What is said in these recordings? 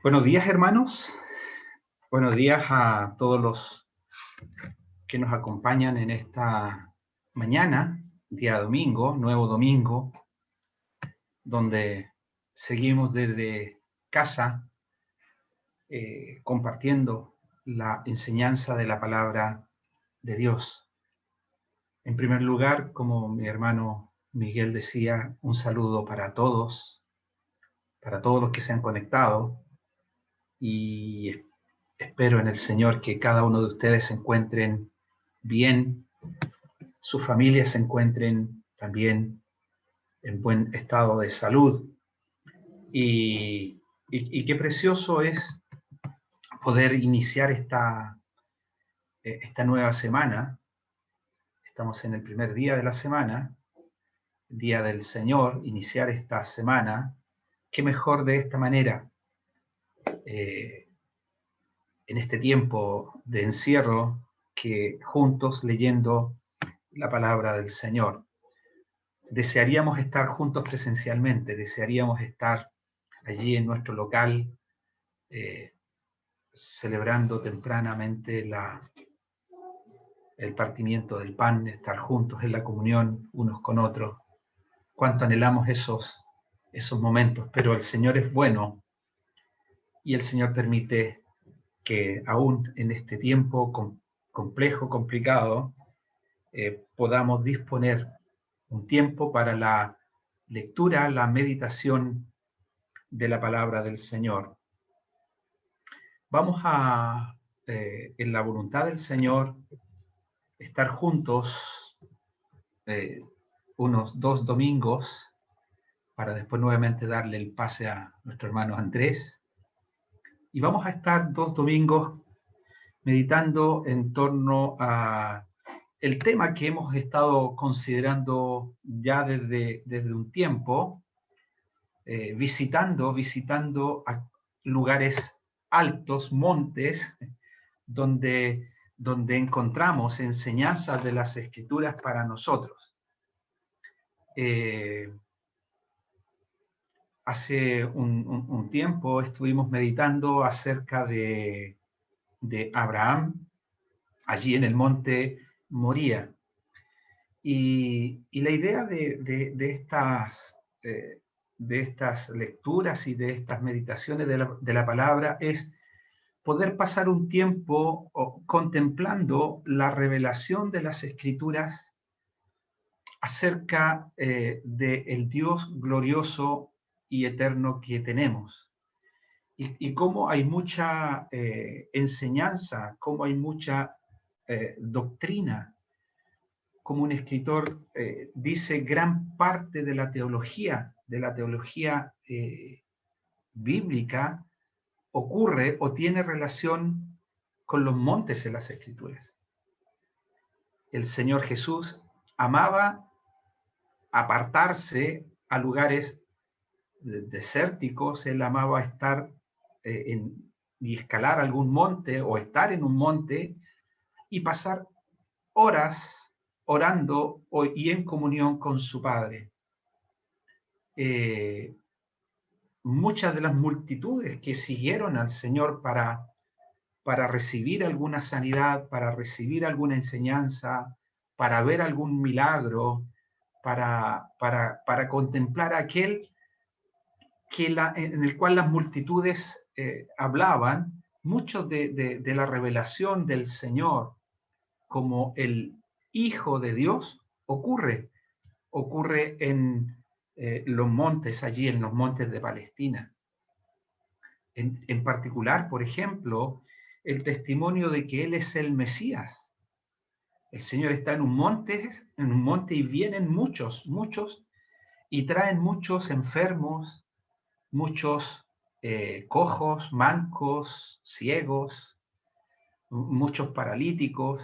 Buenos días, hermanos. Buenos días a todos los que nos acompañan en esta mañana, día domingo, nuevo domingo, donde seguimos desde casa compartiendo la enseñanza de la palabra de Dios. En primer lugar, como mi hermano Miguel decía, un saludo para todos los que se han conectado y espero en el Señor que cada uno de ustedes se encuentren bien, sus familias se encuentren también en buen estado de salud. Y qué precioso es poder iniciar esta nueva semana. Estamos en el primer día de la semana, Día del Señor, iniciar esta semana. Qué mejor de esta manera, eh, en este tiempo de encierro, que juntos leyendo la palabra del Señor. Desearíamos estar juntos presencialmente, desearíamos estar allí en nuestro local, eh, celebrando tempranamente el partimiento del pan, estar juntos en la comunión unos con otros. Cuánto anhelamos esos momentos, pero el Señor es bueno y el Señor permite que aún en este tiempo complejo, complicado, podamos disponer un tiempo para la lectura, la meditación de la palabra del Señor. Vamos en la voluntad del Señor, estar juntos eh, unos 2 domingos para después nuevamente darle el pase a nuestro hermano Andrés. Y vamos a estar 2 domingos meditando en torno a el tema que hemos estado considerando ya desde un tiempo, visitando a lugares altos, montes, donde encontramos enseñanzas de las Escrituras para nosotros. Hace un tiempo estuvimos meditando acerca de Abraham, allí en el monte Moría. Y la idea de estas lecturas y de estas meditaciones de la palabra es poder pasar un tiempo contemplando la revelación de las Escrituras acerca del Dios glorioso y eterno que tenemos. Y cómo hay mucha enseñanza, cómo hay mucha doctrina. Como un escritor dice, gran parte de la teología bíblica, ocurre o tiene relación con los montes en las Escrituras. El Señor Jesús amaba apartarse a lugares desérticos, él amaba estar y escalar algún monte o estar en un monte y pasar horas orando y en comunión con su Padre. Muchas de las multitudes que siguieron al Señor para recibir alguna sanidad, para recibir alguna enseñanza, para ver algún milagro, para contemplar aquel en el cual las multitudes hablaban, muchos de la revelación del Señor como el Hijo de Dios ocurre en los montes, allí en los montes de Palestina. En particular, por ejemplo, el testimonio de que Él es el Mesías. El Señor está en un monte y vienen muchos, y traen muchos enfermos, muchos cojos, mancos, ciegos, muchos paralíticos,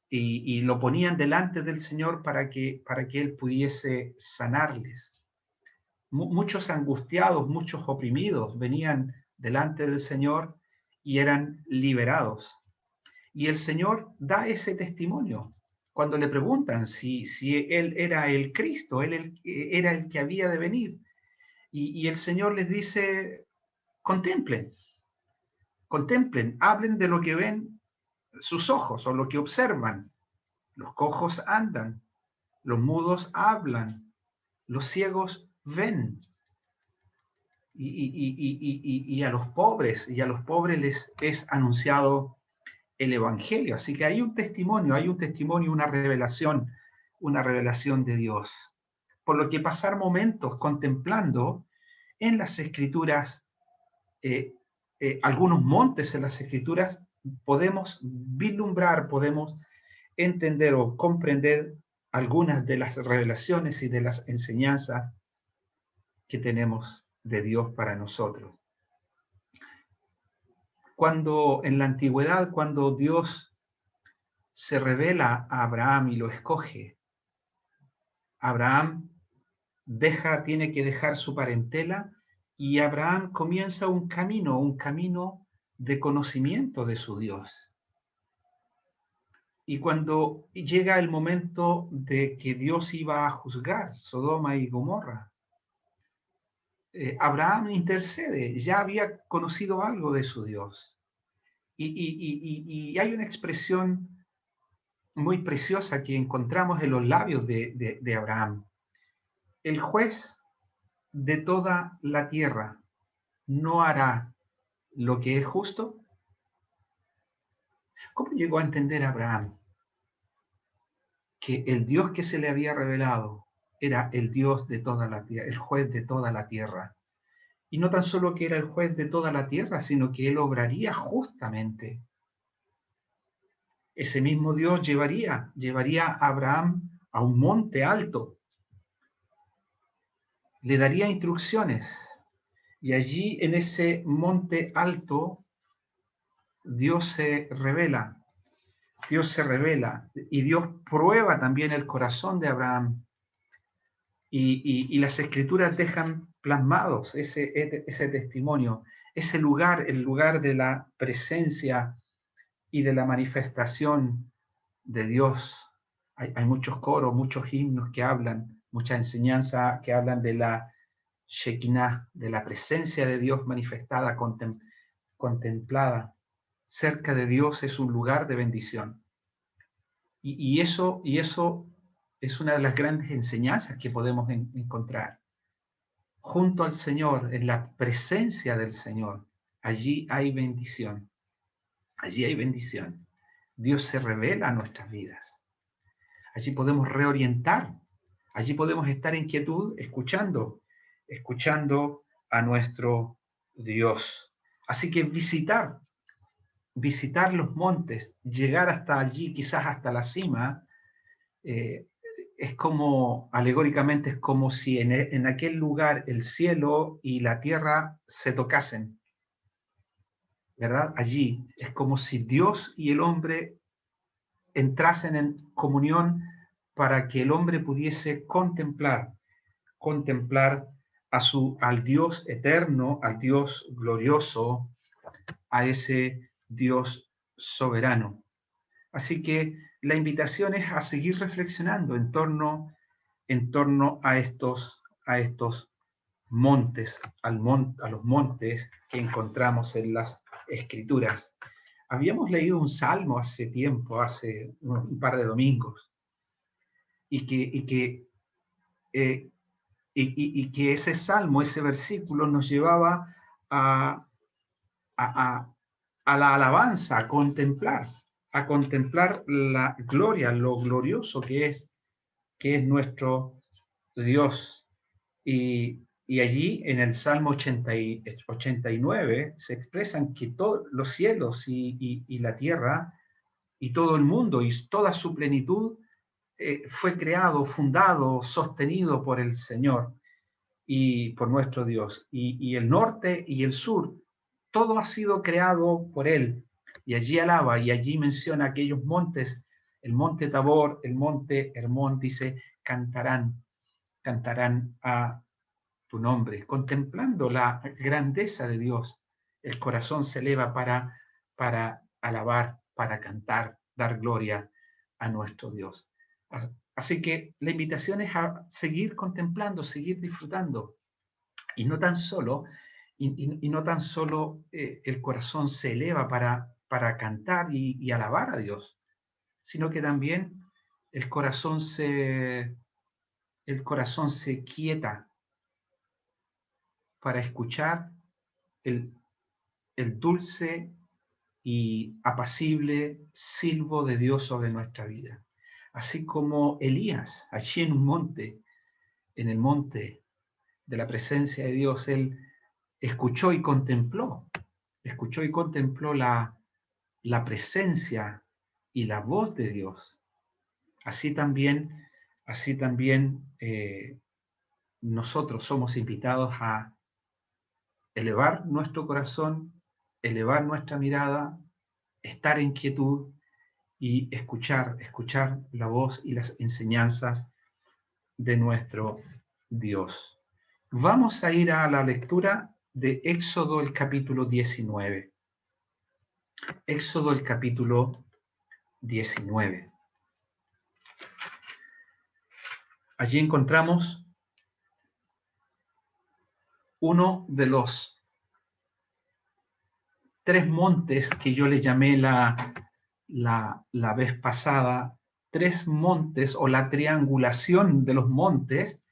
y lo ponían delante del Señor para que Él pudiese sanarles. Muchos angustiados, muchos oprimidos venían delante del Señor y eran liberados. Y el Señor da ese testimonio. Cuando le preguntan si Él era el Cristo, Él era el que había de venir. Y el Señor les dice contemplen, contemplen, hablen de lo que ven sus ojos o lo que observan. Los cojos andan, los mudos hablan, los ciegos ven. Y a los pobres les es anunciado el evangelio. Así que hay un testimonio, una revelación de Dios. Por lo que pasar momentos contemplando en las escrituras, algunos montes en las escrituras, podemos vislumbrar, podemos entender o comprender algunas de las revelaciones y de las enseñanzas que tenemos de Dios para nosotros. Cuando en la antigüedad, cuando Dios se revela a Abraham y lo escoge, Abraham tiene que dejar su parentela y Abraham comienza un camino de conocimiento de su Dios. Y cuando llega el momento de que Dios iba a juzgar Sodoma y Gomorra, Abraham intercede, ya había conocido algo de su Dios. Y hay una expresión muy preciosa que encontramos en los labios de Abraham. El juez de toda la tierra no hará lo que es justo. ¿Cómo llegó a entender Abraham que el Dios que se le había revelado era el Dios de toda la tierra, el juez de toda la tierra? Y no tan solo que era el juez de toda la tierra, sino que él obraría justamente. Ese mismo Dios llevaría a Abraham a un monte alto, le daría instrucciones, y allí en ese monte alto Dios se revela, y Dios prueba también el corazón de Abraham, y las escrituras dejan plasmados ese testimonio, ese lugar, el lugar de la presencia y de la manifestación de Dios. Hay muchos coros, muchos himnos que hablan, mucha enseñanza que hablan de la Shekinah, de la presencia de Dios manifestada, contemplada. Cerca de Dios es un lugar de bendición. Y eso es una de las grandes enseñanzas que podemos encontrar. Junto al Señor, en la presencia del Señor, allí hay bendición. Allí hay bendición. Dios se revela a nuestras vidas. Allí podemos reorientar. Allí podemos estar en quietud, escuchando a nuestro Dios. Así que visitar los montes, llegar hasta allí, quizás hasta la cima, es como, alegóricamente, es como si en aquel lugar el cielo y la tierra se tocasen, ¿verdad? Allí es como si Dios y el hombre entrasen en comunión para que el hombre pudiese contemplar al Dios eterno, al Dios glorioso, a ese Dios soberano. Así que la invitación es a seguir reflexionando en torno a estos montes, a los montes que encontramos en las Escrituras. Habíamos leído un salmo hace tiempo, hace un par de domingos, y que ese salmo, ese versículo nos llevaba a la alabanza, a contemplar la gloria, lo glorioso que es nuestro Dios. Y allí en el Salmo 89 se expresan que todos los cielos y la tierra y todo el mundo y toda su plenitud fue creado, fundado, sostenido por el Señor y por nuestro Dios. Y el norte y el sur, todo ha sido creado por Él. Y allí alaba, y allí menciona aquellos montes, el monte Tabor, el monte Hermón, dice, cantarán a tu nombre. Contemplando la grandeza de Dios, el corazón se eleva para alabar, para cantar, dar gloria a nuestro Dios. Así que la invitación es a seguir contemplando, seguir disfrutando, y no tan solo Y no tan solo el corazón se eleva para cantar y alabar a Dios, sino que también el corazón se quieta para escuchar el, el dulce y apacible silbo de Dios sobre nuestra vida. Así como Elías, allí en un monte, en el monte de la presencia de Dios, él escuchó y contempló la presencia y la voz de Dios. Así también, nosotros somos invitados a elevar nuestro corazón, elevar nuestra mirada, estar en quietud y escuchar la voz y las enseñanzas de nuestro Dios. Vamos a ir a la lectura de Éxodo el capítulo 19. Éxodo el capítulo 19. Allí encontramos uno de los 3 montes que yo le llamé la vez pasada, 3 montes o la triangulación de los montes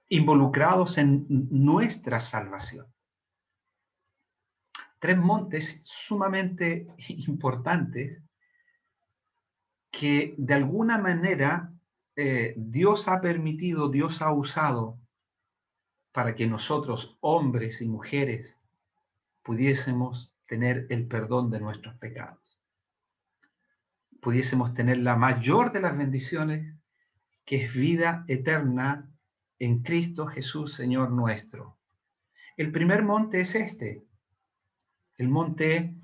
involucrados en nuestra salvación. 3 montes sumamente importantes que de alguna manera Dios ha permitido, Dios ha usado para que nosotros, hombres y mujeres, pudiésemos tener el perdón de nuestros pecados. Pudiésemos tener la mayor de las bendiciones, que es vida eterna en Cristo Jesús, Señor nuestro. El primer monte es este, el monte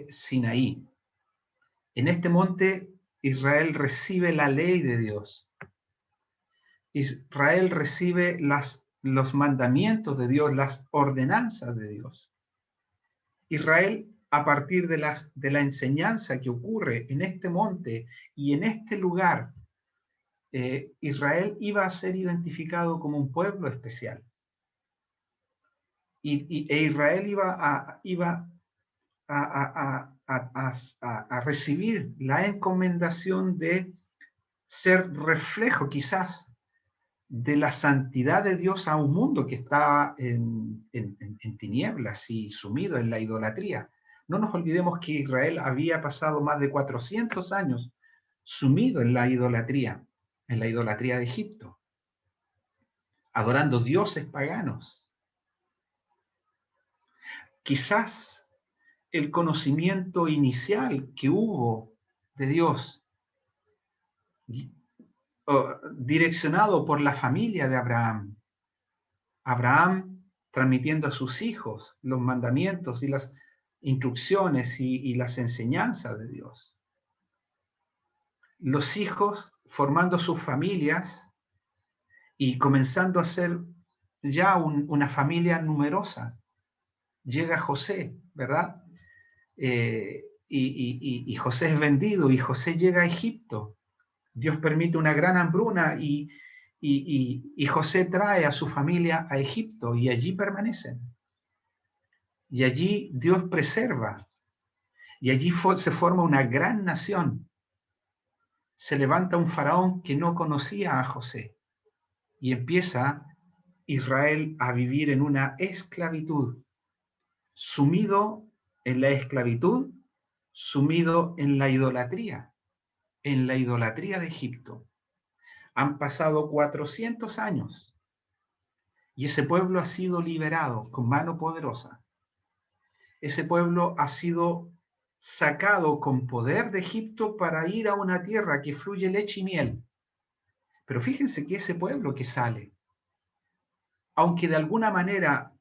Sinaí. En este monte Israel recibe la ley de Dios. Israel recibe los mandamientos de Dios, las ordenanzas de Dios. Israel, a partir de la enseñanza que ocurre en este monte y en este lugar, Israel iba a ser identificado como un pueblo especial. E Israel iba a recibir la encomendación de ser reflejo quizás de la santidad de Dios a un mundo que está en tinieblas y sumido en la idolatría. No nos olvidemos que Israel había pasado más de 400 años sumido en la idolatría de Egipto, adorando dioses paganos. Quizás el conocimiento inicial que hubo de Dios, direccionado por la familia de Abraham, transmitiendo a sus hijos los mandamientos y las instrucciones y las enseñanzas de Dios. Los hijos formando sus familias y comenzando a ser ya una familia numerosa. Llega José, ¿verdad? Y José es vendido y José llega a Egipto. Dios permite una gran hambruna y José trae a su familia a Egipto y allí permanecen. Y allí Dios preserva. Y allí se forma una gran nación. Se levanta un faraón que no conocía a José. Y empieza Israel a vivir en una esclavitud. Sumido en la esclavitud, sumido en la idolatría de Egipto. Han pasado 400 años y ese pueblo ha sido liberado con mano poderosa. Ese pueblo ha sido sacado con poder de Egipto para ir a una tierra que fluye leche y miel. Pero fíjense que ese pueblo que sale, aunque de alguna manera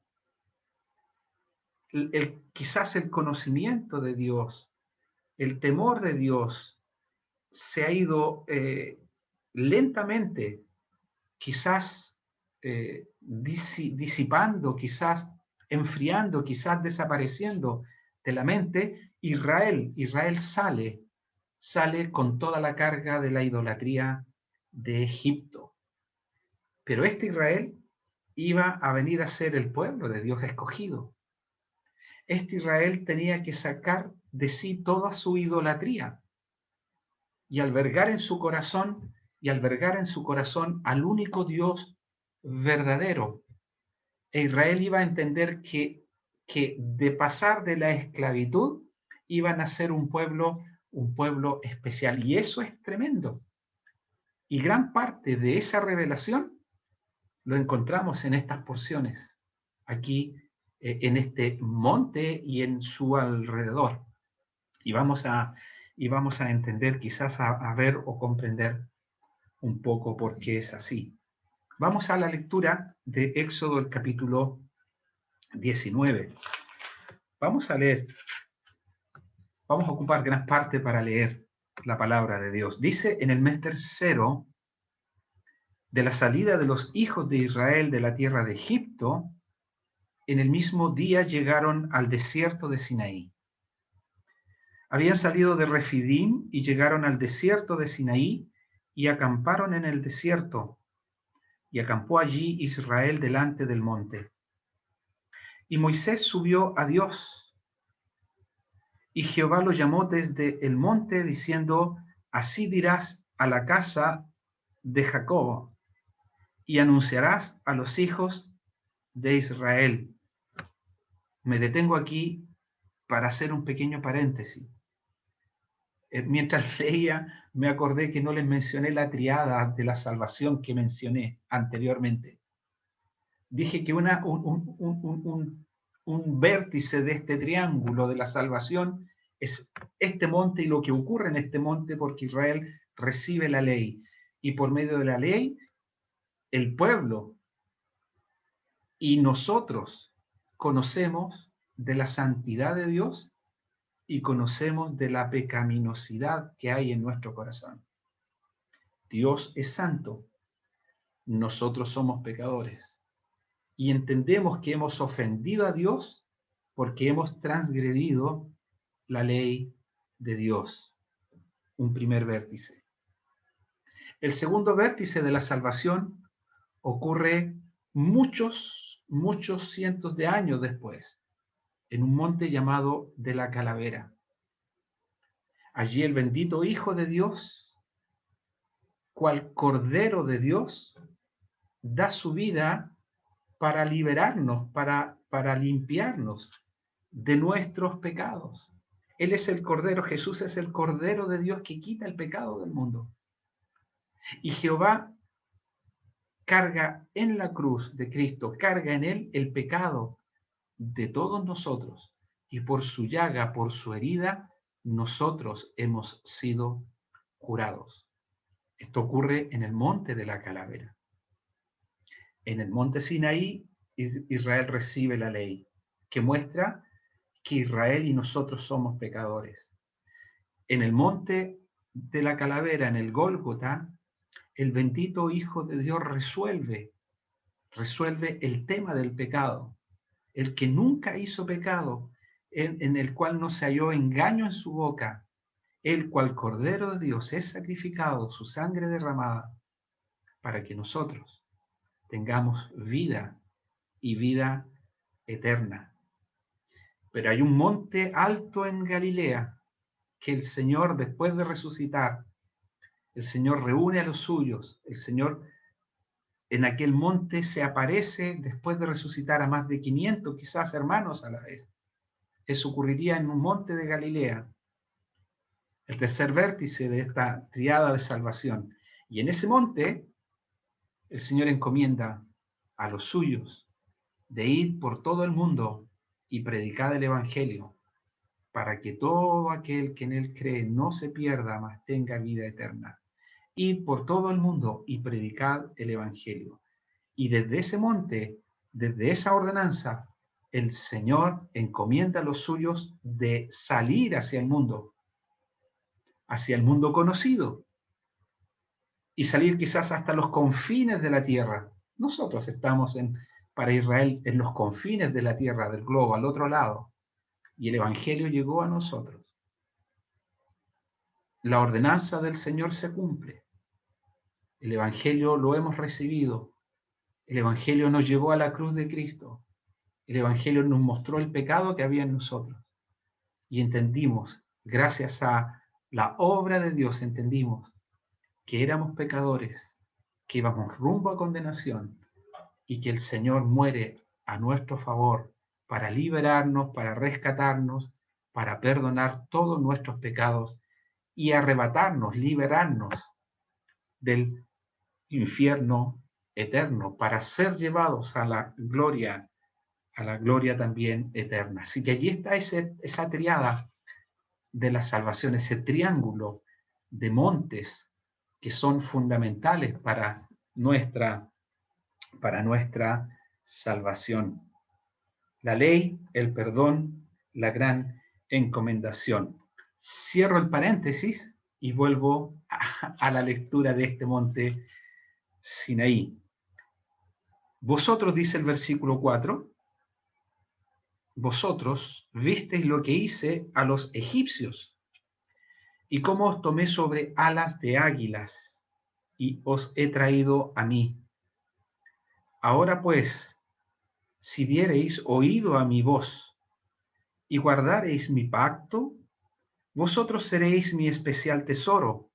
quizás el conocimiento de Dios, el temor de Dios se ha ido lentamente, quizás disipando, quizás enfriando, quizás desapareciendo de la mente, Israel sale con toda la carga de la idolatría de Egipto. Pero este Israel iba a venir a ser el pueblo de Dios escogido. Este Israel tenía que sacar de sí toda su idolatría y albergar en su corazón al único Dios verdadero. E Israel iba a entender que de pasar de la esclavitud iban a ser un pueblo especial. Y eso es tremendo. Y gran parte de esa revelación lo encontramos en estas porciones, aquí en este monte y en su alrededor. Y vamos a entender, quizás a ver o comprender un poco por qué es así. Vamos a la lectura de Éxodo, el capítulo 19. Vamos a leer, vamos a ocupar gran parte para leer la palabra de Dios. Dice: en el mes tercero de la salida de los hijos de Israel de la tierra de Egipto, en el mismo día llegaron al desierto de Sinaí. Habían salido de Refidim y llegaron al desierto de Sinaí y acamparon en el desierto. Y acampó allí Israel delante del monte. Y Moisés subió a Dios. Y Jehová lo llamó desde el monte, diciendo: así dirás a la casa de Jacob, y anunciarás a los hijos de Israel. Me detengo aquí para hacer un pequeño paréntesis. Mientras leía, me acordé que no les mencioné la triada de la salvación que mencioné anteriormente. Dije que un vértice de este triángulo de la salvación es este monte y lo que ocurre en este monte, porque Israel recibe la ley. Y por medio de la ley, el pueblo y nosotros conocemos de la santidad de Dios y conocemos de la pecaminosidad que hay en nuestro corazón. Dios es santo, nosotros somos pecadores. Y entendemos que hemos ofendido a Dios porque hemos transgredido la ley de Dios. Un primer vértice. El segundo vértice de la salvación ocurre muchos cientos de años después, en un monte llamado de la Calavera. Allí el bendito Hijo de Dios, cual Cordero de Dios, da su vida para liberarnos, para limpiarnos de nuestros pecados. Él es el Cordero, Jesús es el Cordero de Dios que quita el pecado del mundo. Y Jehová carga en la cruz de Cristo, carga en él el pecado de todos nosotros. Y por su llaga, por su herida, nosotros hemos sido curados. Esto ocurre en el monte de la Calavera. En el monte Sinaí, Israel recibe la ley, que muestra que Israel y nosotros somos pecadores. En el monte de la Calavera, en el Gólgota, el bendito Hijo de Dios resuelve el tema del pecado. El que nunca hizo pecado, en el cual no se halló engaño en su boca, el cual Cordero de Dios es sacrificado, su sangre derramada, para que nosotros tengamos vida y vida eterna. Pero hay un monte alto en Galilea que el Señor, después de resucitar, el Señor reúne a los suyos. El Señor en aquel monte se aparece después de resucitar a más de 500 quizás hermanos a la vez. Eso ocurriría en un monte de Galilea, el tercer vértice de esta triada de salvación. Y en ese monte el Señor encomienda a los suyos de ir por todo el mundo y predicar el Evangelio, para que todo aquel que en él cree no se pierda, mas tenga vida eterna. Id por todo el mundo y predicad el Evangelio. Y desde ese monte, desde esa ordenanza, el Señor encomienda a los suyos de salir hacia el mundo conocido, y salir quizás hasta los confines de la tierra. Nosotros estamos para Israel en los confines de la tierra, del globo, al otro lado, y el Evangelio llegó a nosotros. La ordenanza del Señor se cumple. El Evangelio lo hemos recibido. El Evangelio nos llevó a la cruz de Cristo. El Evangelio nos mostró el pecado que había en nosotros. Y entendimos, gracias a la obra de Dios, entendimos que éramos pecadores, que íbamos rumbo a condenación y que el Señor muere a nuestro favor para liberarnos, para rescatarnos, para perdonar todos nuestros pecados y arrebatarnos, liberarnos del infierno eterno, para ser llevados a la gloria también eterna. Así que allí está esa triada de la salvación, ese triángulo de montes que son fundamentales para nuestra salvación. La ley, el perdón, la gran encomendación. Cierro el paréntesis y vuelvo a la lectura de este monte Sinaí. Vosotros, dice el versículo 4, vosotros visteis lo que hice a los egipcios y cómo os tomé sobre alas de águilas y os he traído a mí. Ahora pues, si diereis oído a mi voz y guardareis mi pacto, vosotros seréis mi especial tesoro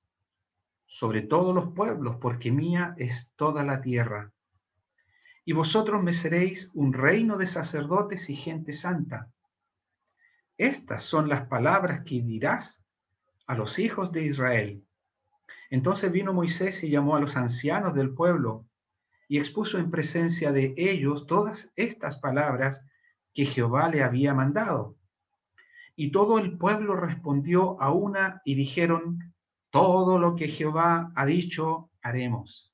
sobre todos los pueblos, porque mía es toda la tierra. Y vosotros me seréis un reino de sacerdotes y gente santa. Estas son las palabras que dirás a los hijos de Israel. Entonces vino Moisés y llamó a los ancianos del pueblo y expuso en presencia de ellos todas estas palabras que Jehová le había mandado. Y todo el pueblo respondió a una y dijeron: todo lo que Jehová ha dicho, haremos.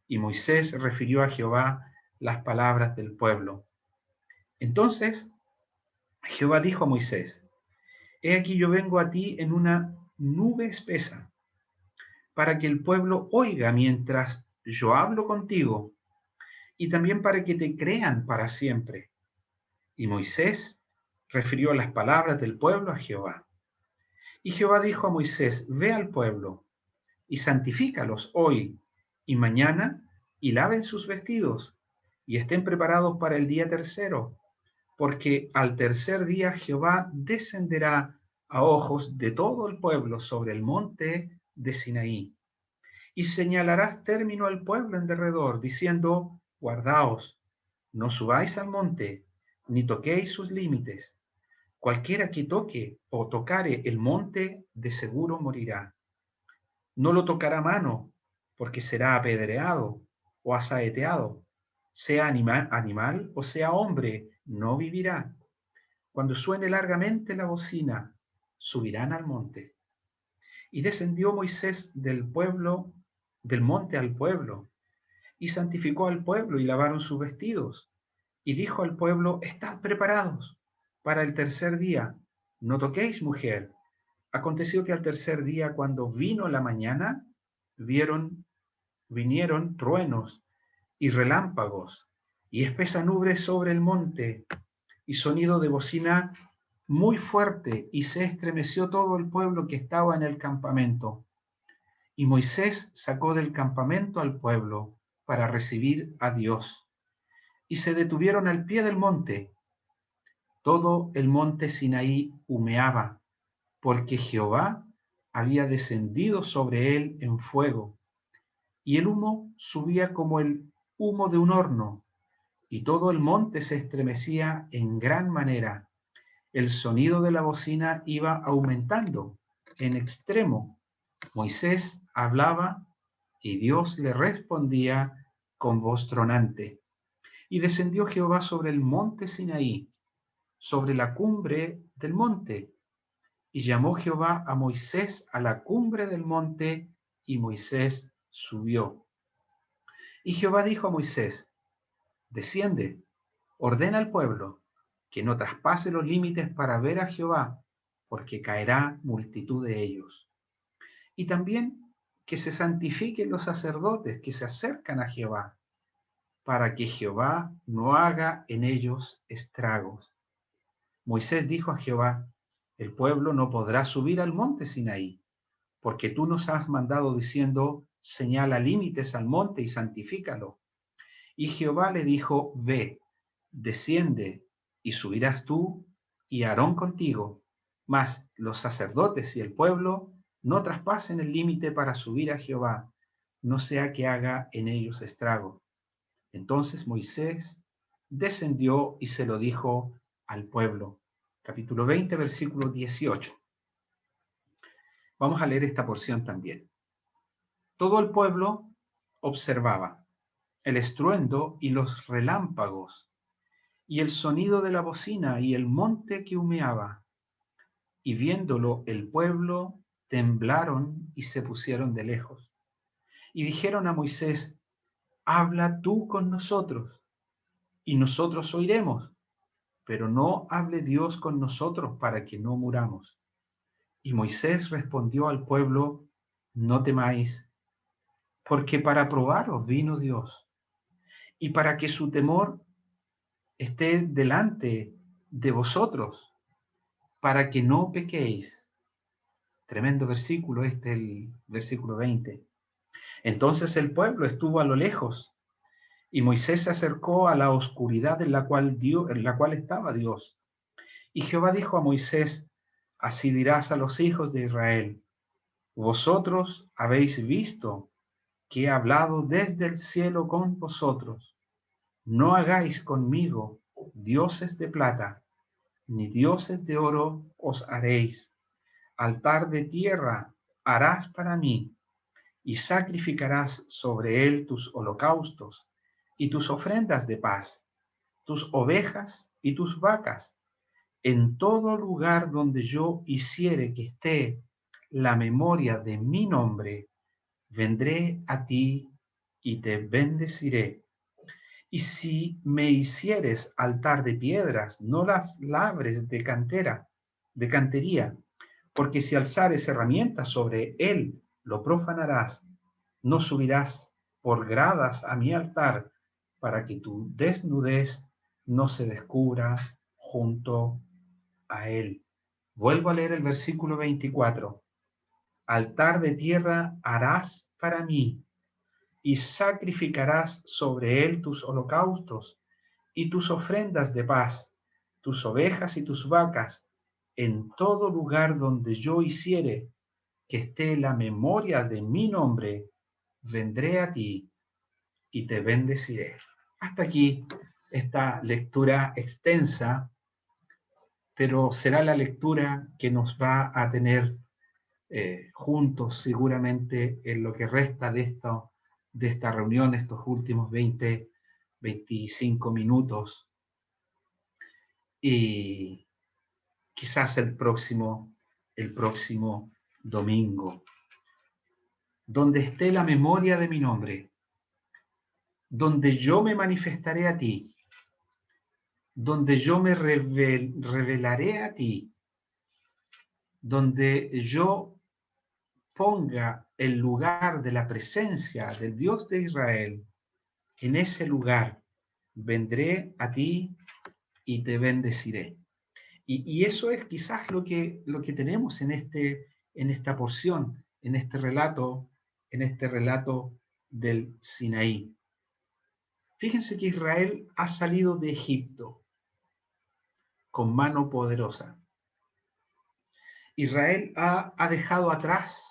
Y Moisés refirió a Jehová las palabras del pueblo. Entonces Jehová dijo a Moisés: he aquí yo vengo a ti en una nube espesa, para que el pueblo oiga mientras yo hablo contigo, y también para que te crean para siempre. Y Moisés refirió las palabras del pueblo a Jehová. Y Jehová dijo a Moisés: ve al pueblo y santifícalos hoy y mañana, y laven sus vestidos, y estén preparados para el día tercero, porque al tercer día Jehová descenderá a ojos de todo el pueblo sobre el monte de Sinaí. Y señalarás término al pueblo en derredor, diciendo: guardaos, no subáis al monte, ni toquéis sus límites. Cualquiera que toque o tocare el monte, de seguro morirá. No lo tocará mano, porque será apedreado o asaeteado. Sea animal o sea hombre, no vivirá. Cuando suene largamente la bocina, subirán al monte. Y descendió Moisés del monte al pueblo, y santificó al pueblo, y lavaron sus vestidos. Y dijo al pueblo: estad preparados para el tercer día, no toquéis mujer. Aconteció que al tercer día, cuando vino la mañana, vinieron truenos y relámpagos, y espesa nube sobre el monte, y sonido de bocina muy fuerte, y se estremeció todo el pueblo que estaba en el campamento. Y Moisés sacó del campamento al pueblo para recibir a Dios. Y se detuvieron al pie del monte. Todo el monte Sinaí humeaba, porque Jehová había descendido sobre él en fuego, y el humo subía como el humo de un horno, y todo el monte se estremecía en gran manera. El sonido de la bocina iba aumentando en extremo. Moisés hablaba y Dios le respondía con voz tronante. Y descendió Jehová sobre el monte Sinaí, sobre la cumbre del monte. Y llamó Jehová a Moisés a la cumbre del monte, y Moisés subió. Y Jehová dijo a Moisés: desciende, ordena al pueblo que no traspase los límites para ver a Jehová, porque caerá multitud de ellos. Y también que se santifiquen los sacerdotes que se acercan a Jehová, para que Jehová no haga en ellos estragos. Moisés dijo a Jehová: el pueblo no podrá subir al monte Sinaí, porque tú nos has mandado diciendo: señala límites al monte y santifícalo. Y Jehová le dijo, ve, desciende, y subirás tú y Aarón contigo, mas los sacerdotes y el pueblo no traspasen el límite para subir a Jehová, no sea que haga en ellos estrago. Entonces Moisés descendió y se lo dijo al pueblo. Capítulo 20, versículo 18. Vamos a leer esta porción también. Todo el pueblo observaba el estruendo y los relámpagos, y el sonido de la bocina y el monte que humeaba. Y viéndolo el pueblo, temblaron y se pusieron de lejos. Y dijeron a Moisés, habla tú con nosotros, y nosotros oiremos, pero no hable Dios con nosotros para que no muramos. Y Moisés respondió al pueblo, no temáis, porque para probaros vino Dios, y para que su temor esté delante de vosotros, para que no pequéis. Tremendo versículo el versículo 20. Entonces el pueblo estuvo a lo lejos, y Moisés se acercó a la oscuridad en la cual estaba Dios. Y Jehová dijo a Moisés, así dirás a los hijos de Israel, vosotros habéis visto que he hablado desde el cielo con vosotros. No hagáis conmigo dioses de plata, ni dioses de oro os haréis. Altar de tierra harás para mí, y sacrificarás sobre él tus holocaustos y tus ofrendas de paz, tus ovejas y tus vacas. En todo lugar donde yo hiciere que esté la memoria de mi nombre, vendré a ti y te bendeciré. Y si me hicieres altar de piedras, no las labres de cantería, porque si alzares herramientas sobre él, lo profanarás. No subirás por gradas a mi altar, para que tu desnudez no se descubra junto a él. Vuelvo a leer el versículo 24. Altar de tierra harás para mí, y sacrificarás sobre él tus holocaustos y tus ofrendas de paz, tus ovejas y tus vacas, en todo lugar donde yo hiciere que esté la memoria de mi nombre, vendré a ti y te bendeciré. Hasta aquí esta lectura extensa, pero será la lectura que nos va a tener juntos seguramente en lo que resta de esta reunión, estos últimos 25 minutos, y quizás el próximo domingo, donde esté la memoria de mi nombre, donde yo me manifestaré a ti, donde yo me revelaré a ti, donde yo ponga el lugar de la presencia del Dios de Israel. En ese lugar vendré a ti y te bendeciré. Y eso es quizás lo que tenemos en esta porción, en este relato del Sinaí. Fíjense que Israel ha salido de Egipto con mano poderosa. Israel ha dejado atrás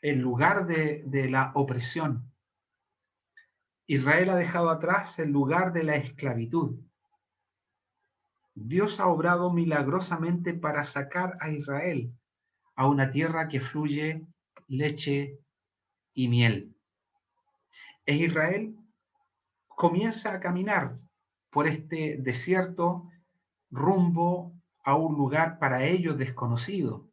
el lugar de la opresión. Israel ha dejado atrás el lugar de la esclavitud. Dios ha obrado milagrosamente para sacar a Israel a una tierra que fluye leche y miel. E Israel comienza a caminar por este desierto rumbo a un lugar para ellos desconocido.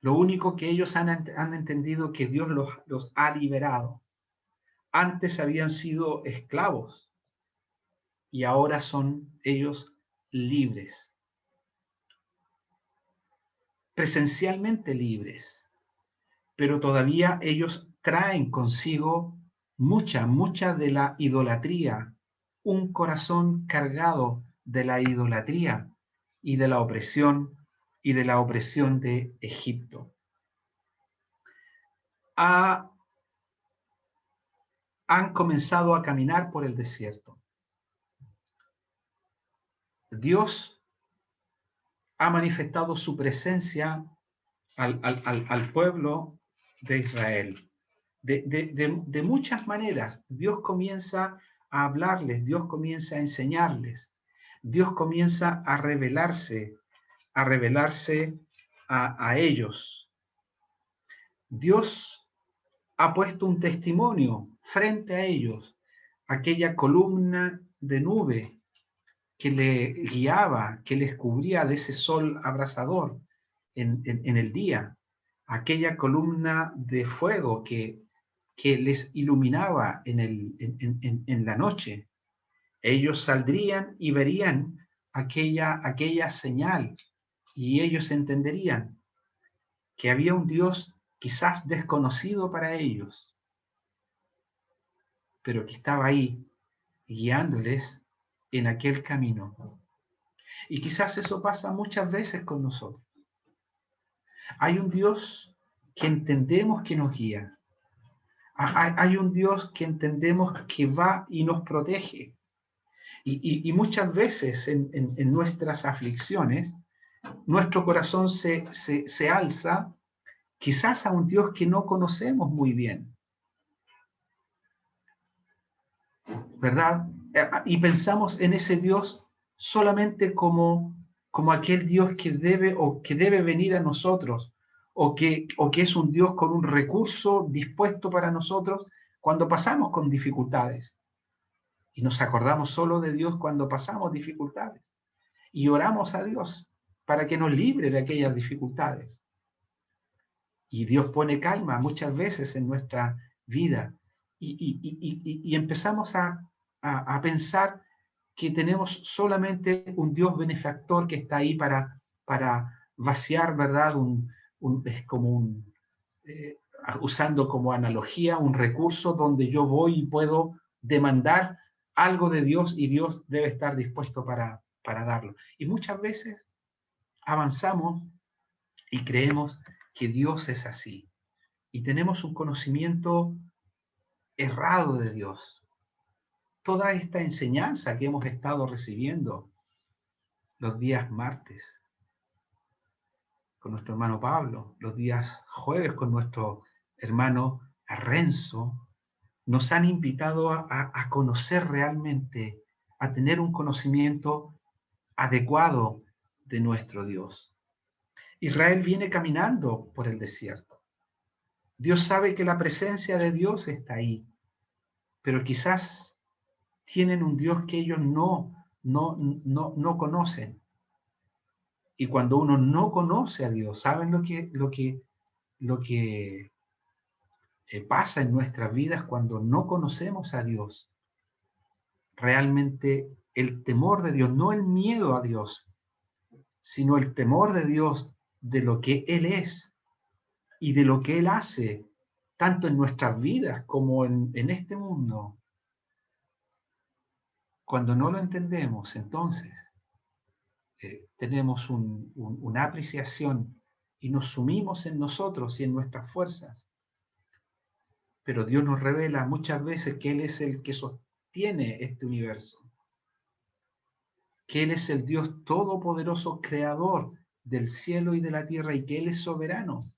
Lo único que ellos han entendido que Dios los ha liberado. Antes habían sido esclavos y ahora son ellos libres, presencialmente libres, pero todavía ellos traen consigo mucha de la idolatría, un corazón cargado de la idolatría y de la opresión de Egipto. han comenzado a caminar por el desierto. Dios ha manifestado su presencia al pueblo de Israel. De muchas maneras, Dios comienza a hablarles, Dios comienza a enseñarles, Dios comienza a revelarse a ellos. Dios ha puesto un testimonio frente a ellos, aquella columna de nube que le guiaba, que les cubría de ese sol abrasador en el día, aquella columna de fuego que les iluminaba en la noche. Ellos saldrían y verían aquella señal, y ellos entenderían que había un Dios quizás desconocido para ellos, pero que estaba ahí guiándoles en aquel camino. Y quizás eso pasa muchas veces con nosotros. Hay un Dios que entendemos que nos guía. Hay un Dios que entendemos que va y nos protege. Y muchas veces en nuestras aflicciones, nuestro corazón se alza quizás a un Dios que no conocemos muy bien, ¿verdad? Y pensamos en ese Dios solamente como aquel Dios que debe venir a nosotros, o que es un Dios con un recurso dispuesto para nosotros cuando pasamos con dificultades. Y nos acordamos solo de Dios cuando pasamos dificultades. Y oramos a Dios para que nos libre de aquellas dificultades. Y Dios pone calma muchas veces en nuestra vida. Y empezamos a pensar que tenemos solamente un Dios benefactor que está ahí para vaciar, ¿verdad? Es como usando como analogía un recurso donde yo voy y puedo demandar algo de Dios, y Dios debe estar dispuesto para darlo. Y muchas veces avanzamos y creemos que Dios es así, y tenemos un conocimiento errado de Dios. Toda esta enseñanza que hemos estado recibiendo los días martes con nuestro hermano Pablo, los días jueves con nuestro hermano Renzo, nos han invitado a conocer realmente, a tener un conocimiento adecuado de nuestro Dios. Israel viene caminando por el desierto. Dios sabe que la presencia de Dios está ahí, pero quizás tienen un Dios que ellos no conocen. Y cuando uno no conoce a Dios, ¿saben lo que pasa en nuestras vidas cuando no conocemos a Dios? Realmente el temor de Dios, no el miedo a Dios, sino el temor de Dios, de lo que Él es y de lo que Él hace, tanto en nuestras vidas como en este mundo. Cuando no lo entendemos, entonces tenemos una apreciación y nos sumimos en nosotros y en nuestras fuerzas. Pero Dios nos revela muchas veces que Él es el que sostiene este universo, que Él es el Dios todopoderoso, creador del cielo y de la tierra, y que Él es soberano,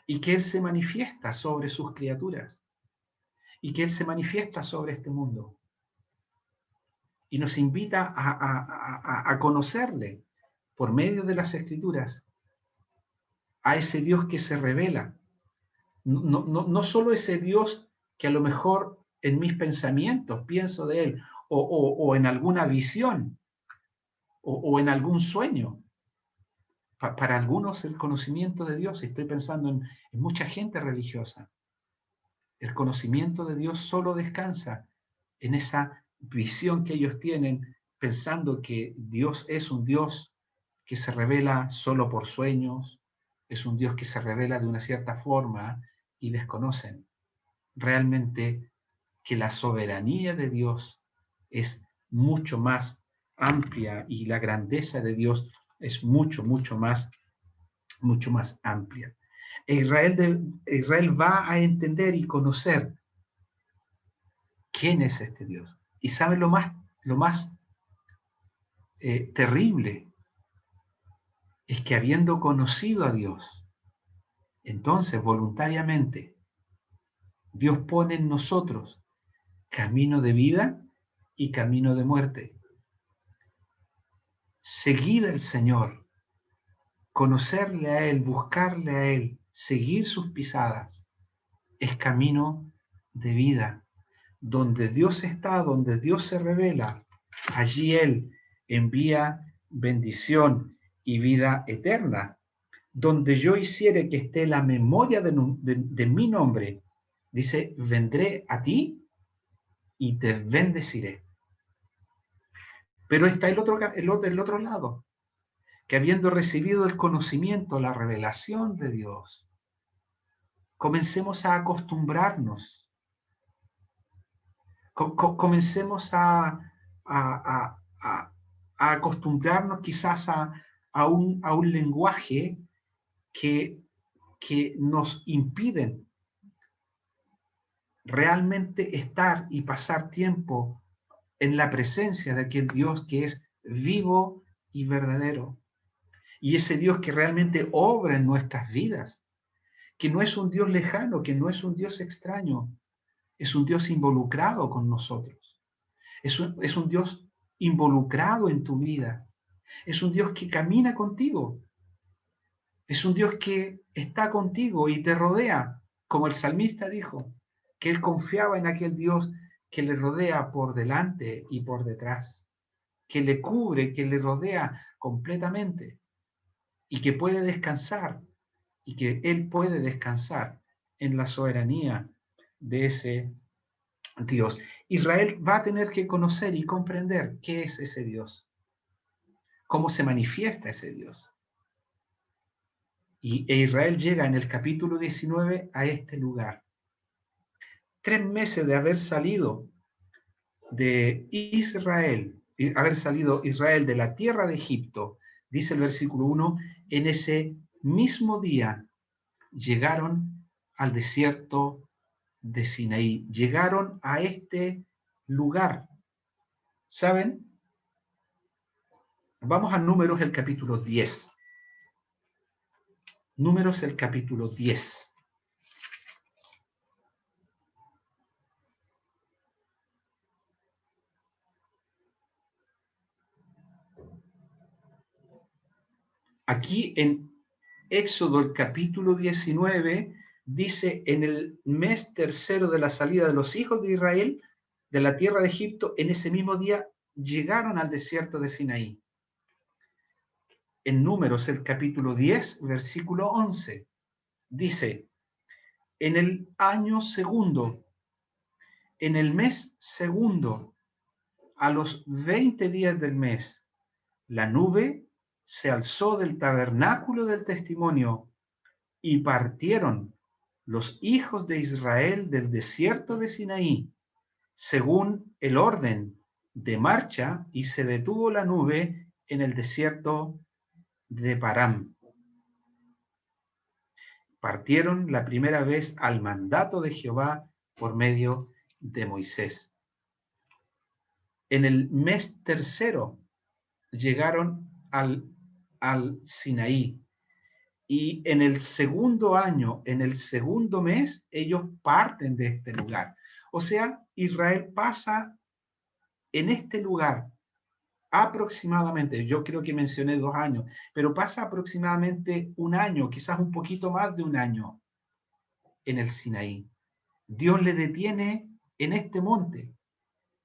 y que Él se manifiesta sobre sus criaturas, y que Él se manifiesta sobre este mundo, y nos invita a conocerle por medio de las Escrituras, a ese Dios que se revela. No solo ese Dios que a lo mejor en mis pensamientos pienso de Él, o en alguna visión, o en algún sueño. Para algunos el conocimiento de Dios, estoy pensando en mucha gente religiosa, el conocimiento de Dios solo descansa en esa visión que ellos tienen, pensando que Dios es un Dios que se revela solo por sueños, es un Dios que se revela de una cierta forma, y desconocen realmente que la soberanía de Dios es mucho más amplia, y la grandeza de Dios es mucho más amplia. Israel va a entender y conocer quién es este Dios. Y sabe lo más terrible, es que habiendo conocido a Dios, entonces voluntariamente Dios pone en nosotros camino de vida y camino de muerte. Seguir al Señor, conocerle a Él, buscarle a Él, seguir sus pisadas, es camino de vida. Donde Dios está, donde Dios se revela, allí Él envía bendición y vida eterna. Donde yo hiciere que esté la memoria de mi nombre, dice, vendré a ti y te bendeciré. Pero está el otro lado, que habiendo recibido el conocimiento, la revelación de Dios, comencemos a acostumbrarnos, comencemos a acostumbrarnos quizás a un lenguaje que nos impiden realmente estar y pasar tiempo en la presencia de aquel Dios que es vivo y verdadero. Y ese Dios que realmente obra en nuestras vidas, que no es un Dios lejano, que no es un Dios extraño, es un Dios involucrado con nosotros. Es un Dios involucrado en tu vida. Es un Dios que camina contigo. Es un Dios que está contigo y te rodea, como el salmista dijo, que él confiaba en aquel Dios que le rodea por delante y por detrás, que le cubre, que le rodea completamente y que puede descansar y que él puede descansar en la soberanía de ese Dios. Israel va a tener que conocer y comprender qué es ese Dios, cómo se manifiesta ese Dios. E Israel llega en el capítulo 19 a este lugar. 3 meses de haber salido de Israel, haber salido Israel de la tierra de Egipto, dice el versículo 1, en ese mismo día llegaron al desierto de Sinaí, llegaron a este lugar. ¿Saben? Vamos a Números, el capítulo 10. Números, el capítulo 10. Aquí en Éxodo, el capítulo 19, dice, en el mes tercero de la salida de los hijos de Israel de la tierra de Egipto, en ese mismo día llegaron al desierto de Sinaí. En Números, el capítulo 10, versículo 11, dice, en el año segundo, en el mes segundo, a los 20 días del mes, la nube se alzó del tabernáculo del testimonio y partieron los hijos de Israel del desierto de Sinaí, según el orden de marcha, y se detuvo la nube en el desierto de Param. Partieron la primera vez al mandato de Jehová por medio de Moisés. En el mes tercero llegaron al Sinaí. Y en el segundo año, en el segundo mes, ellos parten de este lugar. O sea, Israel pasa en este lugar aproximadamente, yo creo que mencioné 2 años, pero pasa aproximadamente 1 año, quizás un poquito más de 1 año en el Sinaí. Dios le detiene en este monte,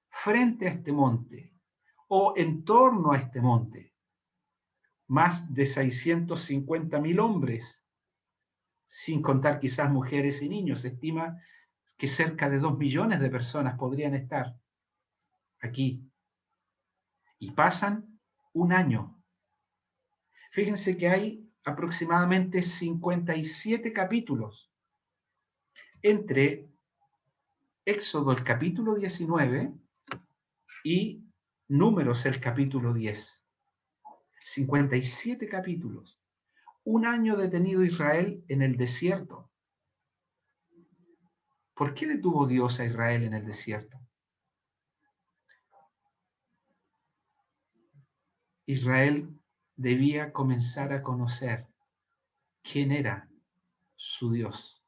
frente a este monte, o en torno a este monte. Más de 650.000 hombres, sin contar quizás mujeres y niños. Se estima que cerca de 2 millones de personas podrían estar aquí. Y pasan 1 año. Fíjense que hay aproximadamente 57 capítulos entre Éxodo, el capítulo 19, y Números, el capítulo 10. 57 capítulos. un año detenido Israel en el desierto. ¿Por qué detuvo Dios a Israel en el desierto? Israel debía comenzar a conocer quién era su Dios.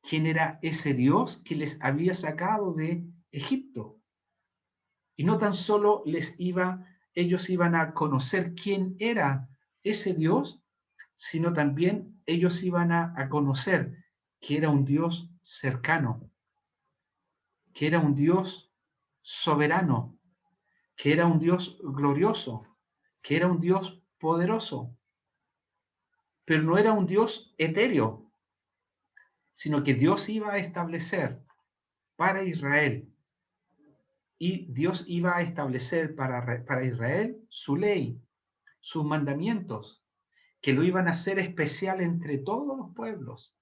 ¿Quién era ese Dios que les había sacado de Egipto? Y no tan solo ellos iban a conocer quién era ese Dios, sino también ellos iban a conocer que era un Dios cercano, que era un Dios soberano, que era un Dios glorioso, que era un Dios poderoso, pero no era un Dios etéreo, sino que Dios iba a establecer para Israel, y Dios iba a establecer para Israel su ley, sus mandamientos, que lo iban a hacer especial entre todos los pueblos,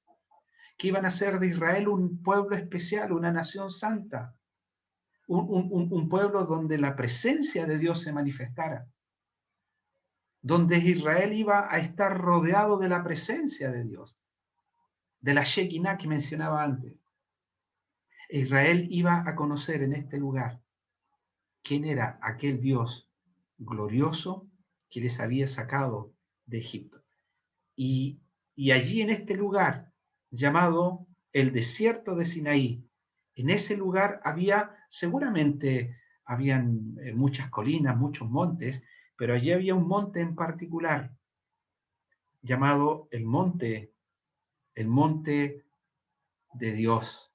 que iban a hacer de Israel un pueblo especial, una nación santa, un pueblo donde la presencia de Dios se manifestara, donde Israel iba a estar rodeado de la presencia de Dios, de la Shekinah que mencionaba antes. Israel iba a conocer en este lugar quién era aquel Dios glorioso que les había sacado de Egipto. Y allí en este lugar llamado el desierto de Sinaí, en ese lugar habían muchas colinas, muchos montes, pero allí había un monte en particular llamado el monte de Dios.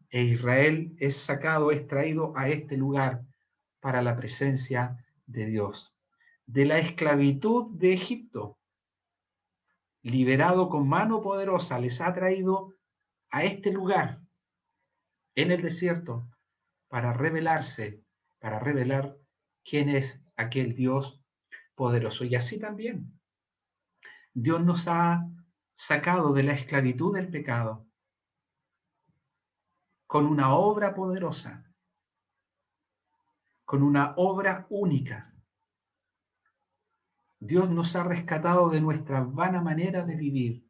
E Israel es traído a este lugar para la presencia de Dios. De la esclavitud de Egipto, liberado con mano poderosa, les ha traído a este lugar en el desierto para revelar quién es aquel Dios poderoso. Y así también Dios nos ha sacado de la esclavitud del pecado con una obra poderosa, con una obra única. Dios nos ha rescatado de nuestra vana manera de vivir.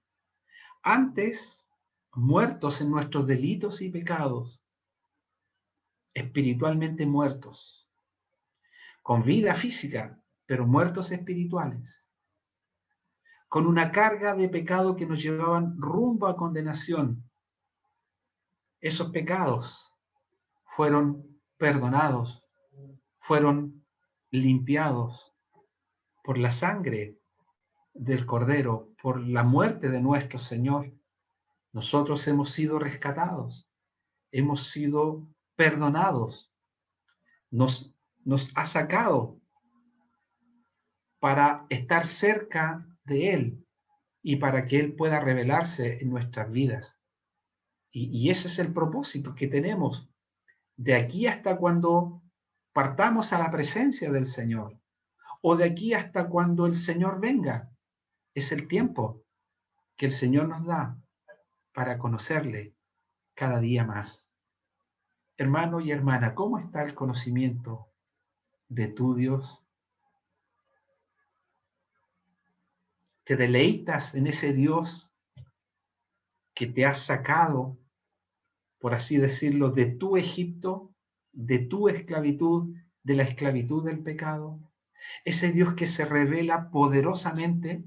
Antes, muertos en nuestros delitos y pecados, espiritualmente muertos, con vida física, pero muertos espirituales, con una carga de pecado que nos llevaban rumbo a condenación. Esos pecados fueron perdonados, fueron limpiados por la sangre del Cordero, por la muerte de nuestro Señor. Nosotros hemos sido rescatados, hemos sido perdonados, nos ha sacado para estar cerca de Él y para que Él pueda revelarse en nuestras vidas. Y ese es el propósito que tenemos de aquí hasta cuando partamos a la presencia del Señor, o de aquí hasta cuando el Señor venga. Es el tiempo que el Señor nos da para conocerle cada día más. Hermano y hermana, ¿cómo está el conocimiento de tu Dios? ¿Te deleitas en ese Dios que te ha sacado, por así decirlo, de tu Egipto, de tu esclavitud, de la esclavitud del pecado? Ese Dios que se revela poderosamente,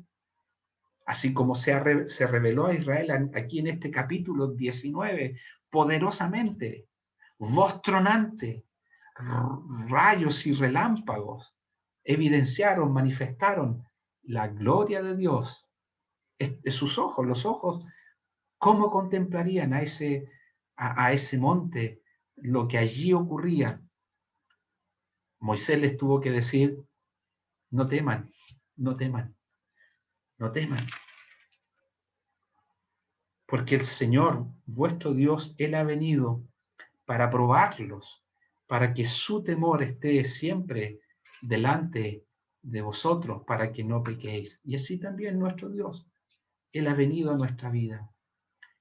así como se reveló a Israel aquí en este capítulo 19, poderosamente, voz tronante, rayos y relámpagos, evidenciaron, manifestaron la gloria de Dios. Sus ojos, los ojos, ¿cómo contemplarían a ese monte lo que allí ocurría? Moisés les tuvo que decir, no teman, no teman, no teman. Porque el Señor, vuestro Dios, Él ha venido para probarlos, para que su temor esté siempre delante de vosotros, para que no pequéis. Y así también nuestro Dios, Él ha venido a nuestra vida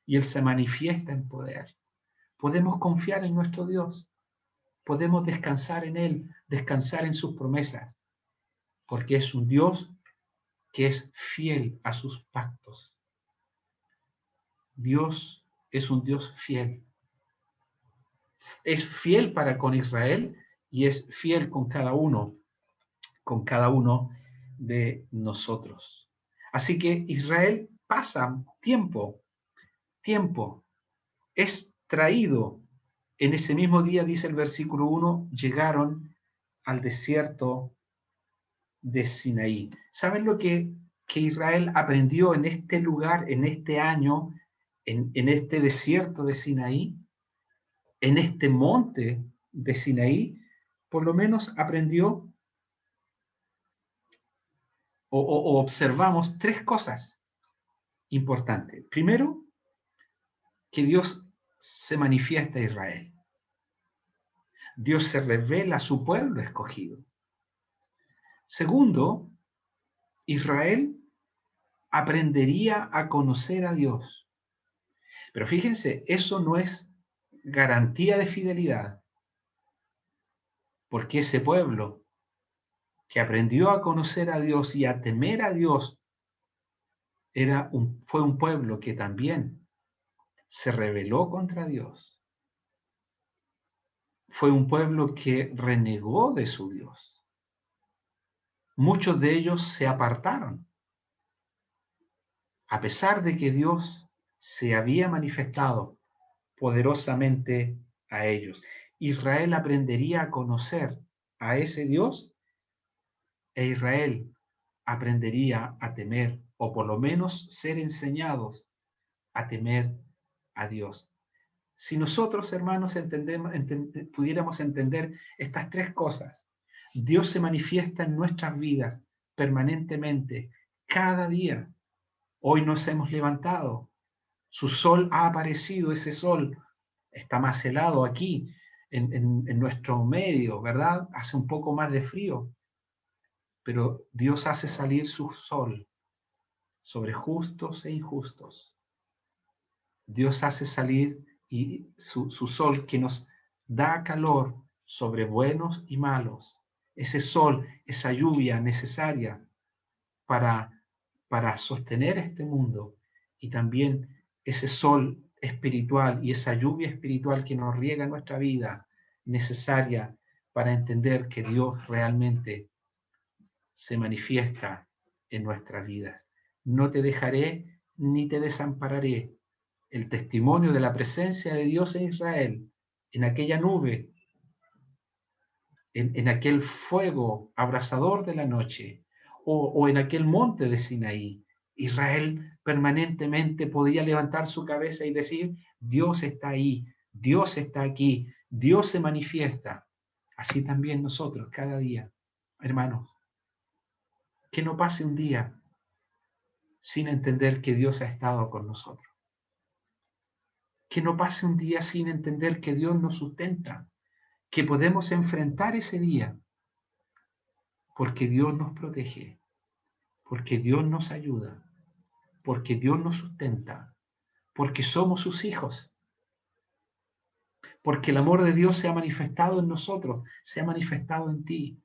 y Él se manifiesta en poder. Podemos confiar en nuestro Dios, podemos descansar en Él, descansar en sus promesas, porque es un Dios que es fiel a sus pactos. Dios es un Dios fiel. Es fiel para con Israel y es fiel con cada uno de nosotros. Así que Israel pasa tiempo, es traído. En ese mismo día, dice el versículo 1, llegaron al desierto de Sinaí. ¿Saben lo que Israel aprendió en este lugar, en este año, en este desierto de Sinaí? En este monte de Sinaí, por lo menos aprendió o observamos tres cosas importantes. Primero, que Dios se manifiesta a Israel. Dios se revela a su pueblo escogido. Segundo, Israel aprendería a conocer a Dios. Pero fíjense, eso no es garantía de fidelidad, porque ese pueblo que aprendió a conocer a Dios y a temer a Dios fue un pueblo que también se rebeló contra Dios. Fue un pueblo que renegó de su Dios. Muchos de ellos se apartaron, a pesar de que Dios se había manifestado poderosamente a ellos. Israel aprendería a conocer a ese Dios e Israel aprendería a temer, o por lo menos ser enseñados a temer a Dios. Si nosotros, hermanos, pudiéramos entender estas tres cosas, Dios se manifiesta en nuestras vidas permanentemente, cada día. Hoy nos hemos levantado, su sol ha aparecido, ese sol está más helado aquí, en nuestro medio, ¿verdad? Hace un poco más de frío, pero Dios hace salir su sol sobre justos e injustos. Dios hace salir su sol que nos da calor sobre buenos y malos. Ese sol, esa lluvia necesaria para sostener este mundo, y también ese sol espiritual y esa lluvia espiritual que nos riega nuestra vida, necesaria para entender que Dios realmente se manifiesta en nuestras vidas. No te dejaré ni te desampararé. El testimonio de la presencia de Dios en Israel, en aquella nube, en aquel fuego abrasador de la noche, o en aquel monte de Sinaí. Israel permanentemente podía levantar su cabeza y decir, Dios está ahí, Dios está aquí, Dios se manifiesta. Así también nosotros cada día, hermanos, que no pase un día sin entender que Dios ha estado con nosotros. Que no pase un día sin entender que Dios nos sustenta, que podemos enfrentar ese día, porque Dios nos protege, porque Dios nos ayuda, porque Dios nos sustenta, porque somos sus hijos, porque el amor de Dios se ha manifestado en nosotros, se ha manifestado en ti,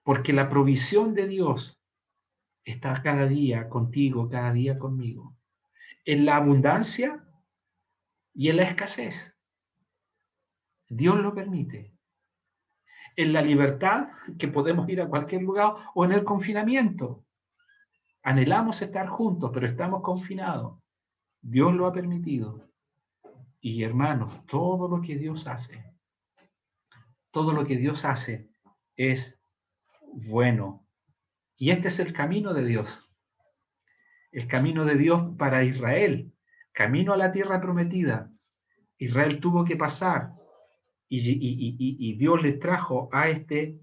porque la provisión de Dios está cada día contigo, cada día conmigo, en la abundancia y en la escasez. Dios lo permite. En la libertad, que podemos ir a cualquier lugar, o en el confinamiento. Anhelamos estar juntos, pero estamos confinados. Dios lo ha permitido. Y hermanos, todo lo que Dios hace es bueno. Y este es el camino de Dios. El camino de Dios para Israel. Camino a la tierra prometida. Israel tuvo que pasar y Dios les trajo a este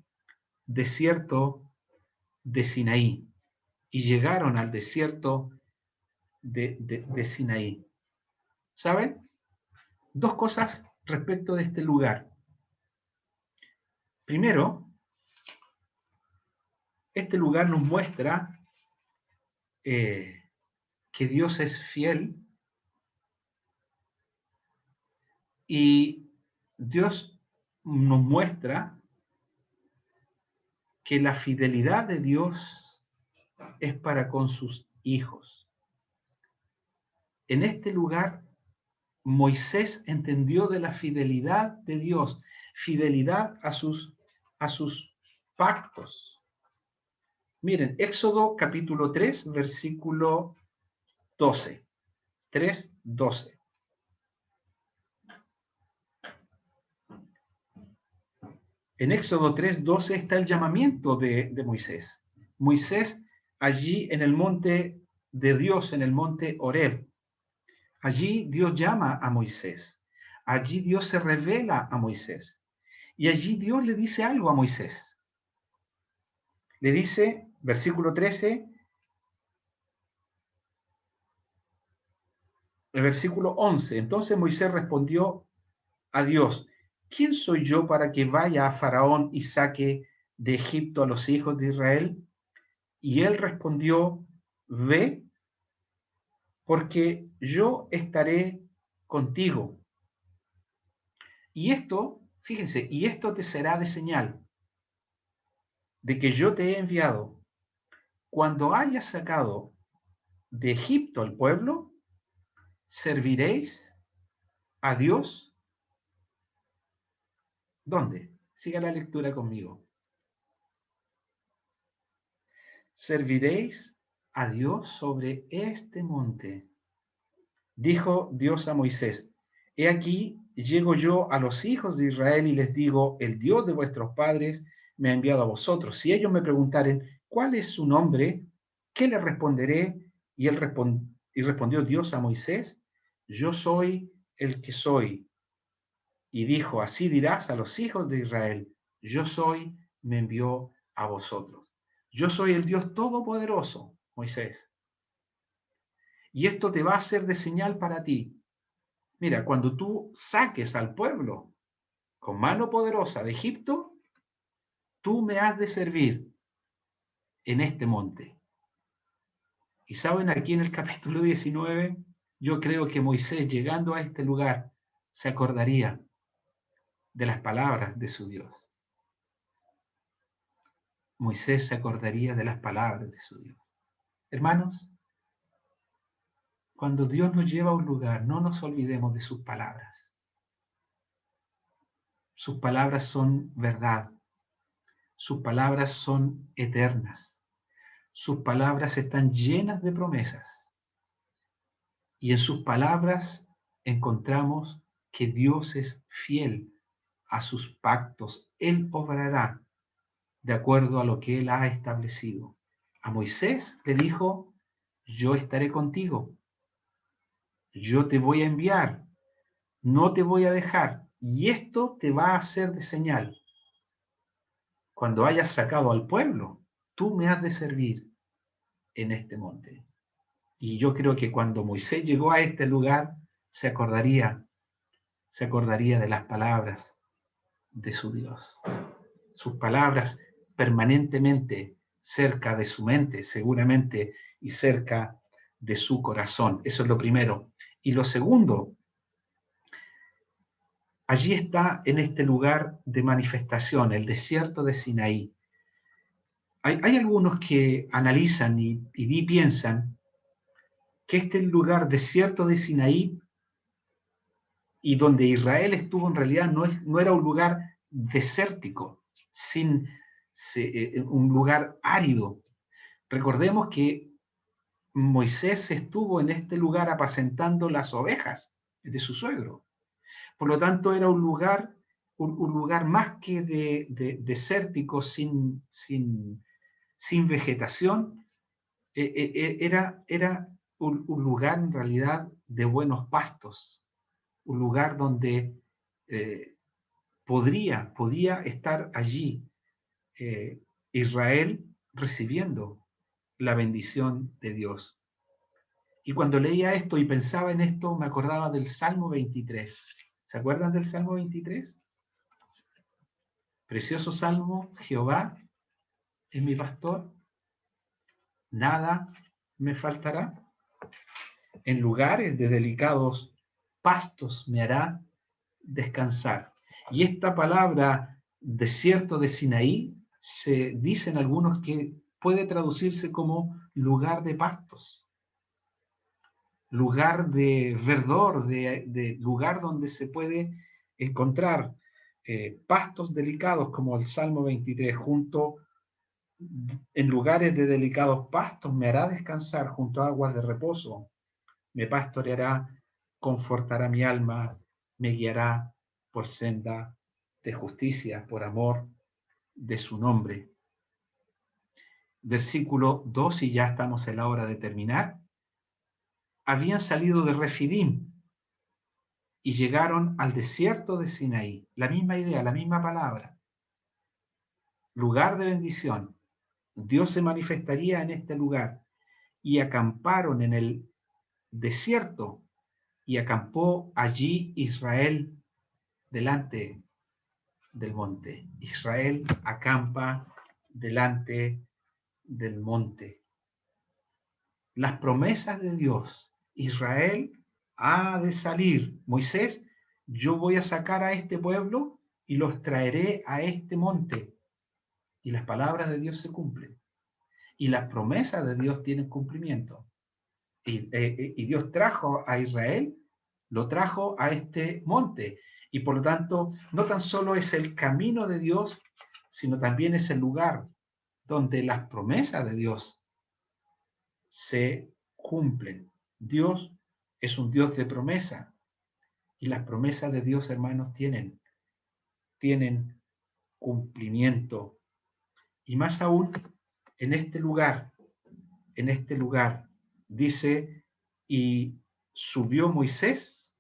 desierto de Sinaí. Y llegaron al desierto de Sinaí. ¿Saben? Dos cosas respecto de este lugar. Primero, este lugar nos muestra que Dios es fiel y Dios nos muestra que la fidelidad de Dios es para con sus hijos. En este lugar, Moisés entendió de la fidelidad de Dios, fidelidad a sus pactos. Miren, Éxodo capítulo 3, versículo 12. 3, 12. En Éxodo 3, 12 está el llamamiento de Moisés. Moisés allí en el monte de Dios, en el monte Horeb. Allí Dios llama a Moisés. Allí Dios se revela a Moisés. Y allí Dios le dice algo a Moisés. Le dice, versículo 13, el versículo 11. Entonces Moisés respondió a Dios: ¿quién soy yo para que vaya a Faraón y saque de Egipto a los hijos de Israel? Y él respondió: ve, porque yo estaré contigo. Y esto, fíjense, y esto te será de señal de que yo te he enviado. Cuando hayas sacado de Egipto al pueblo, serviréis a Dios. ¿Dónde? Siga la lectura conmigo. Serviréis a Dios sobre este monte. Dijo Dios a Moisés: he aquí, llego yo a los hijos de Israel y les digo: el Dios de vuestros padres me ha enviado a vosotros. Si ellos me preguntaren cuál es su nombre, ¿qué le responderé? Y respondió Dios a Moisés: yo soy el que soy. Y dijo: así dirás a los hijos de Israel: yo soy, me envió a vosotros. Yo soy el Dios todopoderoso, Moisés. Y esto te va a ser de señal para ti. Mira, cuando tú saques al pueblo con mano poderosa de Egipto, tú me has de servir en este monte. Y saben, aquí en el capítulo 19, yo creo que Moisés, llegando a este lugar, se acordaría de las palabras de su Dios. Moisés se acordaría de las palabras de su Dios. Hermanos, cuando Dios nos lleva a un lugar, no nos olvidemos de sus palabras. Sus palabras son verdad. Sus palabras son eternas. Sus palabras están llenas de promesas. Y en sus palabras encontramos que Dios es fiel a sus pactos. Él obrará de acuerdo a lo que Él ha establecido. A Moisés le dijo: yo estaré contigo. Yo te voy a enviar. No te voy a dejar. Y esto te va a hacer de señal. Cuando hayas sacado al pueblo, tú me has de servir en este monte. Y yo creo que cuando Moisés llegó a este lugar, se acordaría de las palabras de su Dios. Sus palabras permanentemente cerca de su mente, seguramente, y cerca de su corazón. Eso es lo primero. Y lo segundo, allí está en este lugar de manifestación, el desierto de Sinaí. Hay algunos que analizan y piensan que este lugar desierto de Sinaí y donde Israel estuvo en realidad no era un lugar desértico, un lugar árido. Recordemos que Moisés estuvo en este lugar apacentando las ovejas de su suegro. Por lo tanto, era un lugar más que desértico, sin vegetación. Era un lugar en realidad de buenos pastos, un lugar donde podía estar allí Israel recibiendo la bendición de Dios. Y cuando leía esto y pensaba en esto, me acordaba del Salmo 23. ¿Se acuerdan del Salmo 23? Precioso Salmo: Jehová es mi pastor, nada me faltará. En lugares de delicados pastos me hará descansar. Y esta palabra desierto de Sinaí, se dicen algunos que puede traducirse como lugar de pastos, lugar de verdor, de lugar donde se puede encontrar pastos delicados, como el Salmo 23, en lugares de delicados pastos me hará descansar junto a aguas de reposo, me pastoreará, confortará mi alma, me guiará por senda de justicia, por amor de su nombre. Versículo 2, y ya estamos en la hora de terminar. Habían salido de Refidim y llegaron al desierto de Sinaí. La misma idea, la misma palabra. Lugar de bendición. Dios se manifestaría en este lugar. Y acamparon en el desierto, y acampó allí Israel delante del monte. Israel acampa delante del monte. Las promesas de Dios. Israel ha de salir. Moisés, yo voy a sacar a este pueblo y los traeré a este monte. Y las palabras de Dios se cumplen. Y las promesas de Dios tienen cumplimiento. Y Dios trajo a Israel, lo trajo a este monte. Y por lo tanto, no tan solo es el camino de Dios, sino también es el lugar donde las promesas de Dios se cumplen. Dios es un Dios de promesa. Y las promesas de Dios, hermanos, tienen cumplimiento. Y más aún, en este lugar, dice, y subió Moisés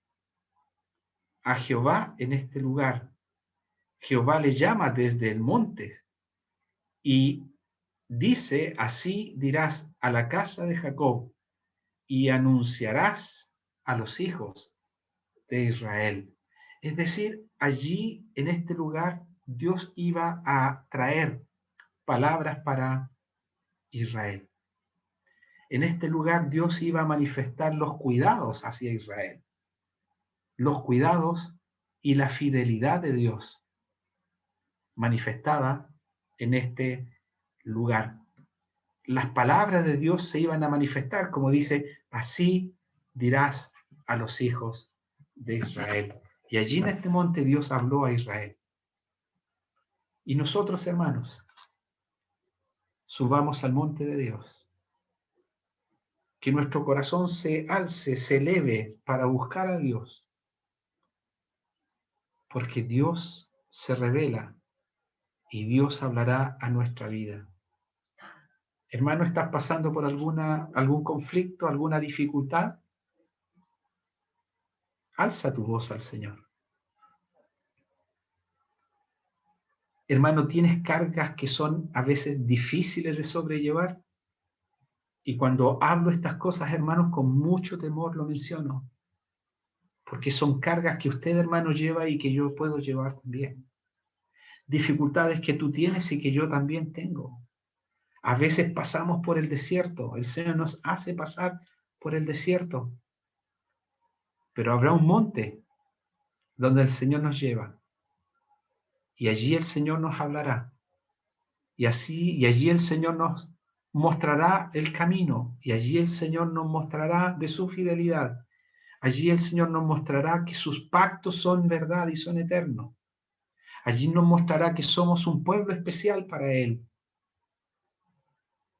a Jehová en este lugar. Jehová le llama desde el monte y dice, así dirás a la casa de Jacob y anunciarás a los hijos de Israel. Es decir, allí en este lugar Dios iba a traer palabras para Israel. En este lugar Dios iba a manifestar los cuidados hacia Israel, los cuidados y la fidelidad de Dios manifestada en este lugar. Las palabras de Dios se iban a manifestar, como dice, así dirás a los hijos de Israel. Y allí en este monte Dios habló a Israel. Y nosotros, hermanos, subamos al monte de Dios. Que nuestro corazón se alce, se eleve para buscar a Dios. Porque Dios se revela y Dios hablará a nuestra vida. Hermano, ¿estás pasando por algún conflicto, alguna dificultad? Alza tu voz al Señor. Hermano, ¿tienes cargas que son a veces difíciles de sobrellevar? Y cuando hablo estas cosas, hermanos, con mucho temor lo menciono. Porque son cargas que usted, hermano, lleva y que yo puedo llevar también. Dificultades que tú tienes y que yo también tengo. A veces pasamos por el desierto. El Señor nos hace pasar por el desierto. Pero habrá un monte donde el Señor nos lleva. Y allí el Señor nos hablará. Y allí el Señor nos mostrará el camino. Y allí el Señor nos mostrará de su fidelidad. Allí el Señor nos mostrará que sus pactos son verdad y son eternos. Allí nos mostrará que somos un pueblo especial para Él.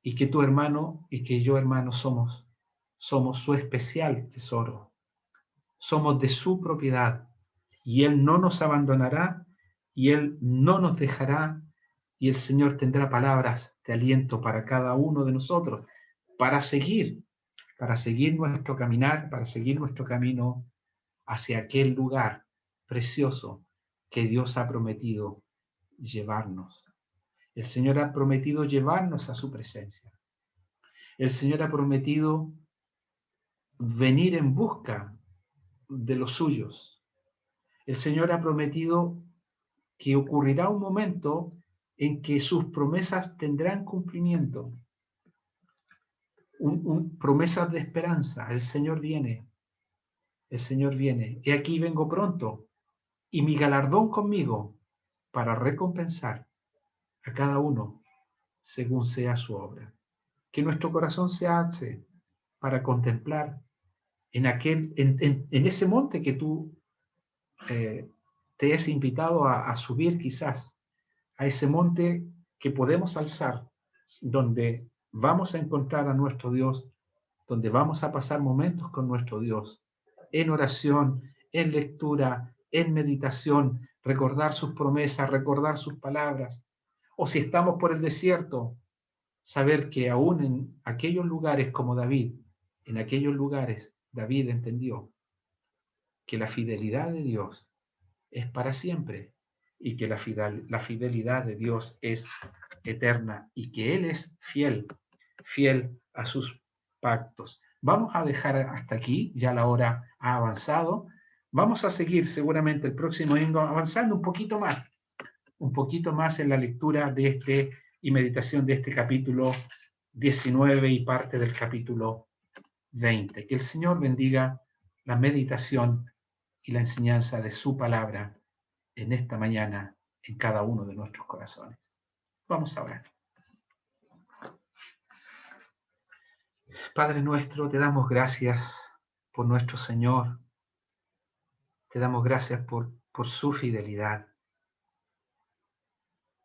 Y que tu hermano y que yo, hermano, somos su especial tesoro. Somos de su propiedad. Y Él no nos abandonará y Él no nos dejará. Y el Señor tendrá palabras de aliento para cada uno de nosotros, para seguir nuestro caminar, para seguir nuestro camino hacia aquel lugar precioso que Dios ha prometido llevarnos. El Señor ha prometido llevarnos a su presencia. El Señor ha prometido venir en busca de los suyos. El Señor ha prometido que ocurrirá un momento en que sus promesas tendrán cumplimiento. Promesas de esperanza. El Señor viene. El Señor viene. He aquí vengo pronto, y mi galardón conmigo para recompensar a cada uno según sea su obra. Que nuestro corazón se alce para contemplar en ese monte que tú te has invitado a subir quizás, a ese monte que podemos alzar, donde vamos a encontrar a nuestro Dios, donde vamos a pasar momentos con nuestro Dios, en oración, en lectura, en meditación, recordar sus promesas, recordar sus palabras. O si estamos por el desierto, saber que aún en aquellos lugares como David, en aquellos lugares David entendió que la fidelidad de Dios es para siempre y que la fidelidad de Dios es eterna y que Él es fiel, fiel a sus pactos. Vamos a dejar hasta aquí, ya la hora ha avanzado. Vamos a seguir seguramente el próximo domingo avanzando un poquito más en la lectura de este y meditación de este capítulo 19 y parte del capítulo 20. Que el Señor bendiga la meditación y la enseñanza de su palabra en esta mañana en cada uno de nuestros corazones. Vamos a orar. Padre nuestro, te damos gracias por nuestro Señor. Te damos gracias por su fidelidad.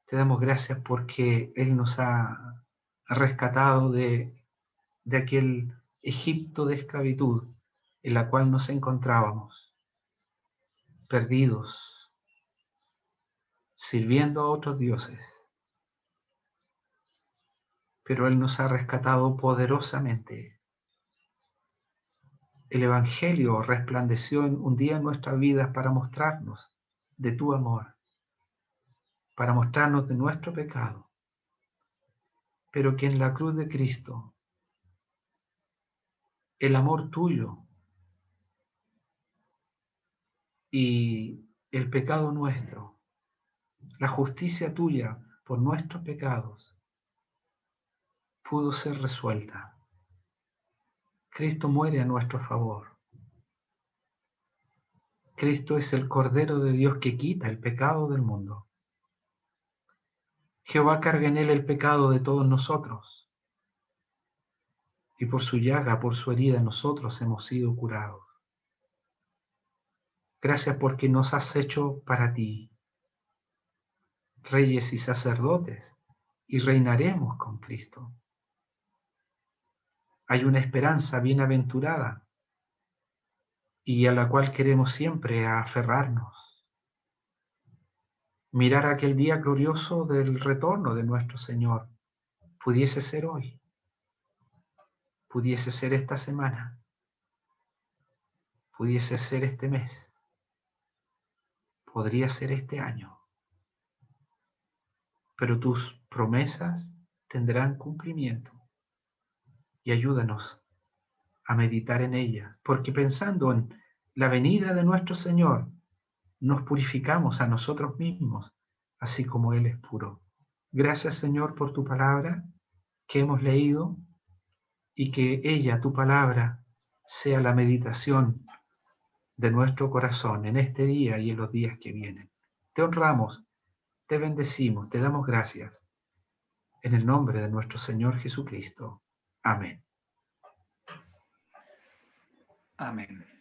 Te damos gracias porque Él nos ha rescatado de aquel Egipto de esclavitud en la cual nos encontrábamos, perdidos, sirviendo a otros dioses. Pero Él nos ha rescatado poderosamente. El Evangelio resplandeció un día en nuestras vidas para mostrarnos de tu amor, para mostrarnos de nuestro pecado, pero que en la cruz de Cristo el amor tuyo y el pecado nuestro, la justicia tuya por nuestros pecados, pudo ser resuelta. Cristo muere a nuestro favor. Cristo es el Cordero de Dios que quita el pecado del mundo. Jehová carga en él el pecado de todos nosotros. Y por su llaga, por su herida, nosotros hemos sido curados. Gracias porque nos has hecho para ti, reyes y sacerdotes, y reinaremos con Cristo. Hay una esperanza bienaventurada y a la cual queremos siempre aferrarnos. Mirar aquel día glorioso del retorno de nuestro Señor. Pudiese ser hoy, pudiese ser esta semana, pudiese ser este mes, podría ser este año. Pero tus promesas tendrán cumplimiento y ayúdanos a meditar en ellas, porque pensando en la venida de nuestro Señor, nos purificamos a nosotros mismos, así como Él es puro. Gracias, Señor, por tu palabra que hemos leído y que ella, tu palabra, sea la meditación de nuestro corazón en este día y en los días que vienen. Te honramos, te bendecimos, te damos gracias. En el nombre de nuestro Señor Jesucristo. Amén. Amén.